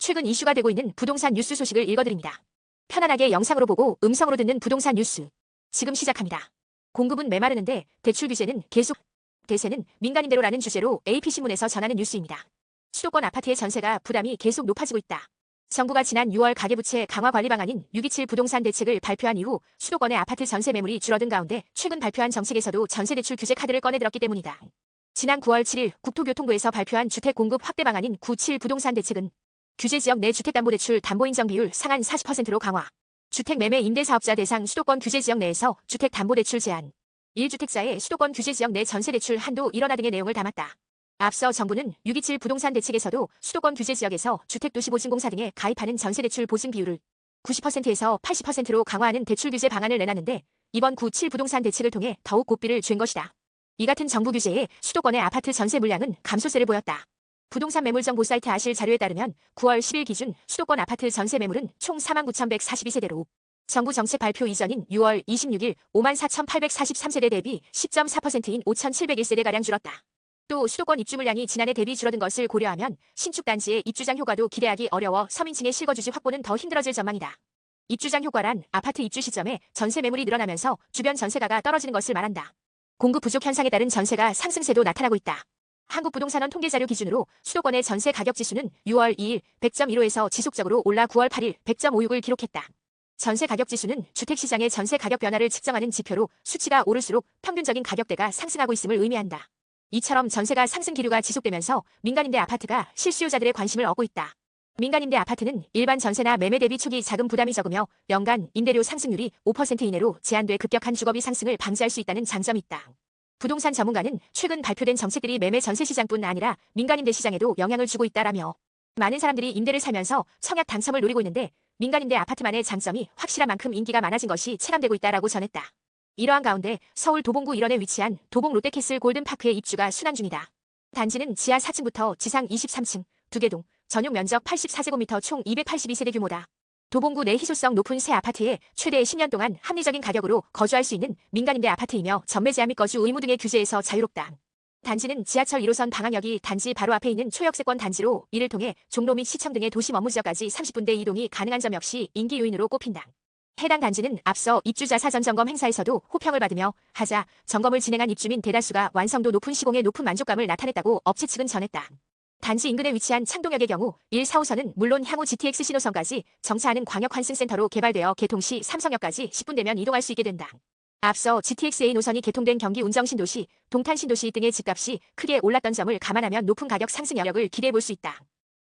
최근 이슈가 되고 있는 부동산 뉴스 소식을 읽어드립니다. 편안하게 영상으로 보고 음성으로 듣는 부동산 뉴스. 지금 시작합니다. 공급은 메마르는데 대출 규제는 계속, 대세는 민간임대로라는 주제로 AP신문에서 전하는 뉴스입니다. 수도권 아파트의 전세가 부담이 계속 높아지고 있다. 정부가 지난 6월 가계부채 강화 관리 방안인 627 부동산 대책을 발표한 이후 수도권의 아파트 전세 매물이 줄어든 가운데 최근 발표한 정책에서도 전세대출 규제 카드를 꺼내들었기 때문이다. 지난 9월 7일 국토교통부에서 발표한 주택 공급 확대 방안인 97 부동산 대책은 규제지역 내 주택담보대출 담보인정 비율 상한 40%로 강화, 주택매매 임대사업자 대상 수도권 규제지역 내에서 주택담보대출 제한, 1주택자의 수도권 규제지역 내 전세대출 한도 일원화 등의 내용을 담았다. 앞서 정부는 627 부동산 대책에서도 수도권 규제지역에서 주택도시보증공사 등에 가입하는 전세대출 보증 비율을 90%에서 80%로 강화하는 대출 규제 방안을 내놨는데 이번 97 부동산 대책을 통해 더욱 고삐를 쥘 것이다. 이 같은 정부 규제에 수도권의 아파트 전세 물량은 감소세를 보였다. 부동산 매물 정보 사이트 아실 자료에 따르면 9월 10일 기준 수도권 아파트 전세 매물은 총 49,142세대로 정부 정책 발표 이전인 6월 26일 54,843세대 대비 10.4%인 5,701세대가량 줄었다. 또 수도권 입주 물량이 지난해 대비 줄어든 것을 고려하면 신축 단지의 입주장 효과도 기대하기 어려워 서민층의 실거주지 확보는 더 힘들어질 전망이다. 입주장 효과란 아파트 입주 시점에 전세 매물이 늘어나면서 주변 전세가가 떨어지는 것을 말한다. 공급 부족 현상에 따른 전세가 상승세도 나타나고 있다. 한국부동산원 통계자료 기준으로 수도권의 전세 가격 지수는 6월 2일 100.15에서 지속적으로 올라 9월 8일 100.56을 기록했다. 전세 가격 지수는 주택시장의 전세 가격 변화를 측정하는 지표로 수치가 오를수록 평균적인 가격대가 상승하고 있음을 의미한다. 이처럼 전세가 상승 기류가 지속되면서 민간임대 아파트가 실수요자들의 관심을 얻고 있다. 민간임대 아파트는 일반 전세나 매매 대비 초기 자금 부담이 적으며 연간 임대료 상승률이 5% 이내로 제한돼 급격한 주거비 상승을 방지할 수 있다는 장점이 있다. 부동산 전문가는 최근 발표된 정책들이 매매 전세 시장뿐 아니라 민간임대 시장에도 영향을 주고 있다라며 많은 사람들이 임대를 살면서 청약 당첨을 노리고 있는데 민간임대 아파트만의 장점이 확실한 만큼 인기가 많아진 것이 체감되고 있다라고 전했다. 이러한 가운데 서울 도봉구 일원에 위치한 도봉 롯데캐슬 골든파크의 입주가 순항 중이다. 단지는 지하 4층부터 지상 23층, 2개 동, 전용 면적 84제곱미터 총 282세대 규모다. 도봉구 내 희소성 높은 새 아파트에 최대 10년 동안 합리적인 가격으로 거주할 수 있는 민간임대 아파트이며 전매 제한 및 거주 의무 등의 규제에서 자유롭다. 단지는 지하철 1호선 방항역이 단지 바로 앞에 있는 초역세권 단지로 이를 통해 종로 및 시청 등의 도심 업무 지역까지 30분대 이동이 가능한 점 역시 인기 요인으로 꼽힌다. 해당 단지는 앞서 입주자 사전 점검 행사에서도 호평을 받으며 하자 점검을 진행한 입주민 대다수가 완성도 높은 시공에 높은 만족감을 나타냈다고 업체 측은 전했다. 단지 인근에 위치한 창동역의 경우 1, 4호선은 물론 향후 GTX 신호선까지 정차하는 광역환승센터로 개발되어 개통 시 삼성역까지 10분 되면 이동할 수 있게 된다. 앞서 GTX-A 노선이 개통된 경기 운정신도시, 동탄신도시 등의 집값이 크게 올랐던 점을 감안하면 높은 가격 상승 여력을 기대해 볼 수 있다.